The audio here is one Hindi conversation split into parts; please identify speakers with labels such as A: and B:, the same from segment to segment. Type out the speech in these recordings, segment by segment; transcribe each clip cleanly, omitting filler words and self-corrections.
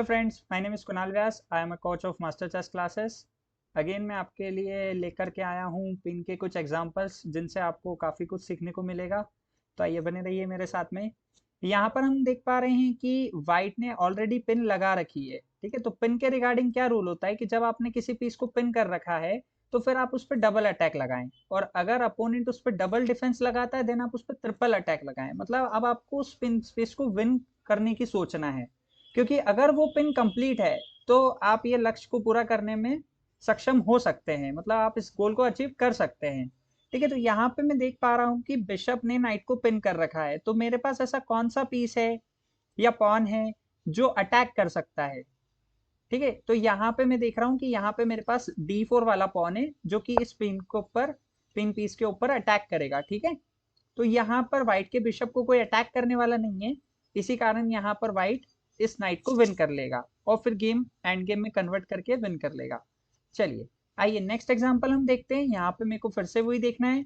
A: friends, my name is Kunal Vyas. I am a coach of Master Chess classes. Again मैं आपके लिए लेकर के आया हूँ पिन के कुछ एग्जांपल्स जिनसे आपको काफ़ी कुछ सीखने को मिलेगा। तो आइए बने रहिए मेरे साथ में। यहाँ पर हम देख पा रहे हैं कि वाइट ने ऑलरेडी पिन लगा रखी है। ठीक है, तो पिन के रिगार्डिंग क्या रूल होता है कि जब आपने किसी पीस को पिन कर रखा है तो फिर आप उस पर डबल अटैक लगाएं, और अगर अपोनेंट उस पर डबल डिफेंस लगाता है देन आप उस पर ट्रिपल अटैक लगाएं। मतलब अब आपको उस पिन स्पेस को विन करने की सोचना है, क्योंकि अगर वो पिन कंप्लीट है तो आप ये लक्ष्य को पूरा करने में सक्षम हो सकते हैं, मतलब आप इस गोल को अचीव कर सकते हैं। ठीक है, तो यहाँ पे मैं देख पा रहा हूँ कि बिशप ने नाइट को पिन कर रखा है, तो मेरे पास ऐसा कौन सा पीस है या पॉन है जो अटैक कर सकता है। ठीक है, तो यहाँ पे मैं देख रहा हूँ कि यहाँ पे मेरे पास D4 वाला पॉन है जो कि इस पिन के ऊपर, पिन पीस के ऊपर अटैक करेगा। ठीक है, तो यहाँ पर व्हाइट के बिशप को कोई अटैक करने वाला नहीं है, इसी कारण यहाँ पर व्हाइट इस नाइट को विन कर लेगा और फिर गेम एंड गेम में कन्वर्ट करके विन कर लेगा। चलिए आइए नेक्स्ट एग्जांपल हम देखते हैं। यहाँ पे मेरे को फिर से वही देखना है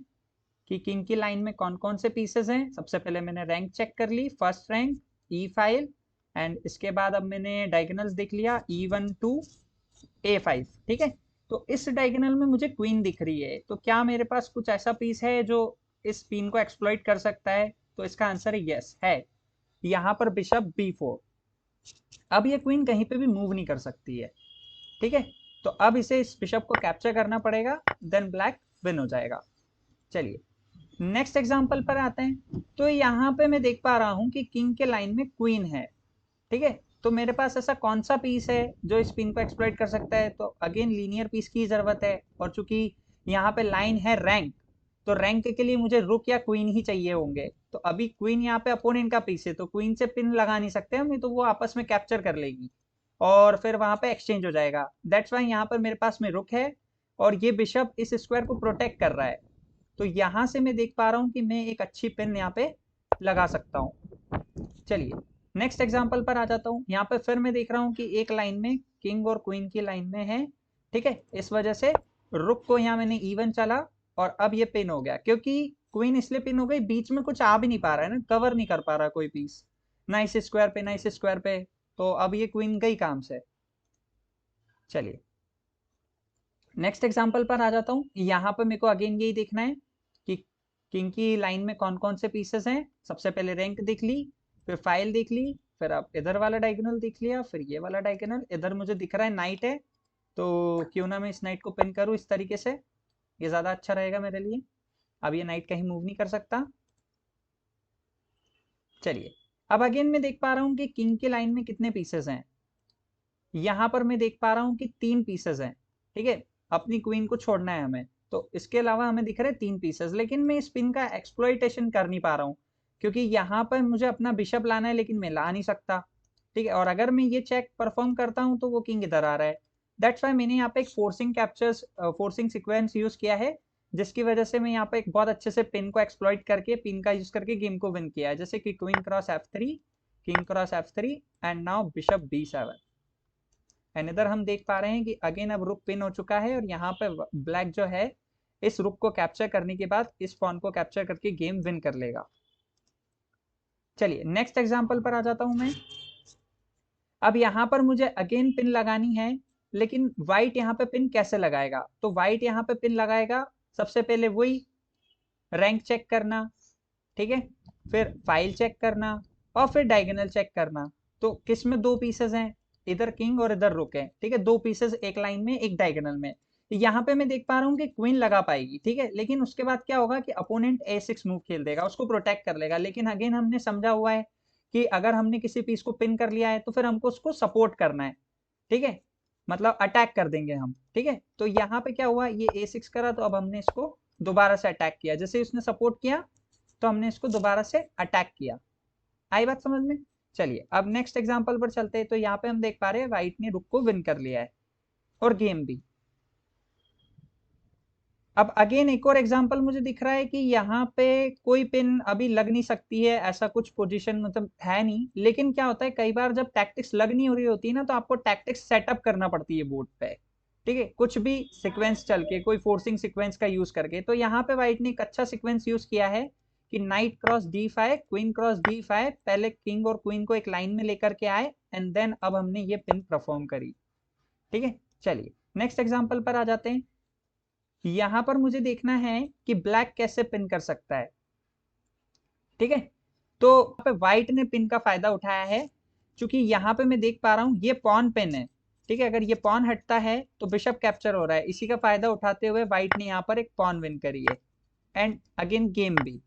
A: कि किंग की लाइन में कौन कौन से पीसेस हैं। सबसे पहले मैंने रैंक चेक कर ली, फर्स्ट रैंक E5, एंड इसके बाद अब मैंने डायगोनल्स देख लिया E1 टू A5। ठीक है, तो इस डायगोनल में मुझे क्वीन दिख रही है, तो क्या मेरे पास कुछ ऐसा पीस है जो इस पिन को एक्सप्लॉइट कर सकता है? तो इसका आंसर है यस है। यहाँ पर बिशप B4, अब ये क्वीन कहीं पे भी मूव नहीं कर सकती है। ठीक है, तो अब इसे इस बिशप को कैप्चर करना पड़ेगा, देन ब्लैक विन हो जाएगा। चलिए नेक्स्ट एग्जांपल पर आते हैं। तो यहाँ पे मैं देख पा रहा हूँ कि किंग के लाइन में क्वीन है। ठीक है, तो मेरे पास ऐसा कौन सा पीस है जो इस पिन को एक्सप्लॉइट कर सकता है? तो अगेन लीनियर पीस की जरूरत है, और चूंकि यहाँ पे लाइन है रैंक, तो रैंक के लिए मुझे रुक या क्वीन ही चाहिए होंगे। तो अभी क्वीन यहाँ पे अपोनेंट का पीस है, तो क्वीन से पिन लगा नहीं सकते हम, नहीं तो वो आपस में कैप्चर कर लेगी और फिर वहां पे एक्सचेंज हो जाएगा। दैट्स वाई यहाँ पर मेरे पास में रुक है और ये बिशप इस स्क्वायर को प्रोटेक्ट कर रहा है। तो यहाँ से मैं देख पा रहा हूँ कि मैं एक अच्छी पिन यहाँ पे लगा सकता हूँ। चलिए नेक्स्ट एग्जांपल पर आ जाता हूँ। यहाँ पे फिर मैं देख रहा हूँ कि एक लाइन में किंग और क्वीन की लाइन में है। ठीक है, इस वजह से रुक को यहाँ मैंने E1 चला और अब ये पिन हो गया, क्योंकि क्वीन इसलिए पिन हो गई, बीच में कुछ आ भी नहीं पा रहा है ना, कवर नहीं कर पा रहा कोई पीस, ना इस स्क्वायर पे ना इस स्क्वायर पे, तो अब ये क्वीन गई काम से। चलिए नेक्स्ट एग्जांपल पर आ जाता हूँ। यहाँ पर मेरे को अगेन यही देखना है कि किंग की लाइन में कौन कौन से पीसेस हैं। सबसे पहले रैंक देख ली, फिर फाइल देख ली, फिर आप इधर वाला डायगोनल देख लिया, फिर ये वाला डायगोनल। इधर मुझे दिख रहा है नाइट है, तो क्यों ना मैं इस नाइट को पिन करूँ इस तरीके से, ये ज़्यादा अच्छा रहेगा मेरे लिए। अब ये नाइट कहीं मूव नहीं कर सकता। चलिए अब अगेन मैं देख पा रहा हूँ कि किंग की लाइन में कितने पीसेस हैं। यहाँ पर मैं देख पा रहा हूँ कि 3 पीसेस हैं। ठीक है, अपनी क्वीन को छोड़ना है हमें, तो इसके अलावा हमें दिख रहे हैं 3 पीसेस, लेकिन मैं इस पिन का एक्सप्लॉइटेशन कर नहीं पा रहा हूँ, क्योंकि यहाँ पर मुझे अपना बिशप लाना है लेकिन मैं ला नहीं सकता। ठीक है, और अगर मैं ये चेक परफॉर्म करता हूँ तो वो किंग इधर आ रहा है। दैट्स वाई मैंने यहाँ पे एक forcing captures, forcing sequence use किया है, जिसकी वजह से मैं यहाँ पे एक बहुत अच्छे से पिन को एक्सप्लॉइट करके, पिन का यूज करके गेम को विन किया है। जैसे कि queen cross F3, king cross F3, and now bishop B7। And इधर हम देख पा रहे हैं कि अगेन अब रुक पिन हो चुका है, और यहाँ पे ब्लैक जो है इस रुक को कैप्चर करने के बाद इस पॉन को कैप्चर करके गेम विन कर लेगा। चलिए नेक्स्ट एग्जांपल पर आ जाता हूं मैं। अब यहाँ पर मुझे अगेन पिन लगानी है, लेकिन व्हाइट यहाँ पे पिन कैसे लगाएगा? तो व्हाइट यहाँ पे पिन लगाएगा, सबसे पहले वही रैंक चेक करना, ठीक है, फिर फाइल चेक करना और फिर डायगोनल चेक करना। तो किस में 2 पीसेस हैं, इधर किंग और इधर रुक है। ठीक है, 2 पीसेस एक लाइन में एक डायगोनल में। यहाँ पे मैं देख पा रहा हूँ कि क्वीन लगा पाएगी। ठीक है, लेकिन उसके बाद क्या होगा कि अपोनेंट A6 मूव खेल देगा, उसको प्रोटेक्ट कर लेगा। लेकिन अगेन हमने समझा हुआ है कि अगर हमने किसी पीस को पिन कर लिया है तो फिर हमको उसको सपोर्ट करना है। ठीक है, मतलब अटैक कर देंगे हम। ठीक है, तो यहाँ पे क्या हुआ, ये A6 करा, तो अब हमने इसको दोबारा से अटैक किया। जैसे उसने सपोर्ट किया तो हमने इसको दोबारा से अटैक किया। आई बात समझ में? चलिए अब नेक्स्ट एग्जांपल पर चलते हैं। तो यहाँ पे हम देख पा रहे हैं व्हाइट ने रुक को विन कर लिया है और गेम भी। अब अगेन एक और एग्जांपल मुझे दिख रहा है कि यहाँ पे कोई पिन अभी लग नहीं सकती है, ऐसा कुछ पोजीशन मतलब है नहीं। लेकिन क्या होता है, कई बार जब टैक्टिक्स लग नहीं हो रही होती है ना, तो आपको टैक्टिक्स सेटअप करना पड़ती है बोर्ड पे। ठीक है, कुछ भी सीक्वेंस चल के, कोई फोर्सिंग सीक्वेंस का यूज करके। तो यहाँ पे व्हाइट ने एक अच्छा सीक्वेंस यूज किया है कि night cross d5, queen cross d5, पहले किंग और क्वीन को एक लाइन में लेकर के आए एंड देन अब हमने ये पिन परफॉर्म करी। ठीक है, चलिए नेक्स्ट एग्जांपल पर आ जाते हैं। यहां पर मुझे देखना है कि ब्लैक कैसे पिन कर सकता है। ठीक है, तो यहाँ पे व्हाइट ने पिन का फायदा उठाया है, क्योंकि यहाँ पे मैं देख पा रहा हूँ ये पॉन पिन है। ठीक है, अगर ये पॉन हटता है तो बिशप कैप्चर हो रहा है, इसी का फायदा उठाते हुए व्हाइट ने यहाँ पर एक पॉन विन करी है एंड अगेन गेम भी।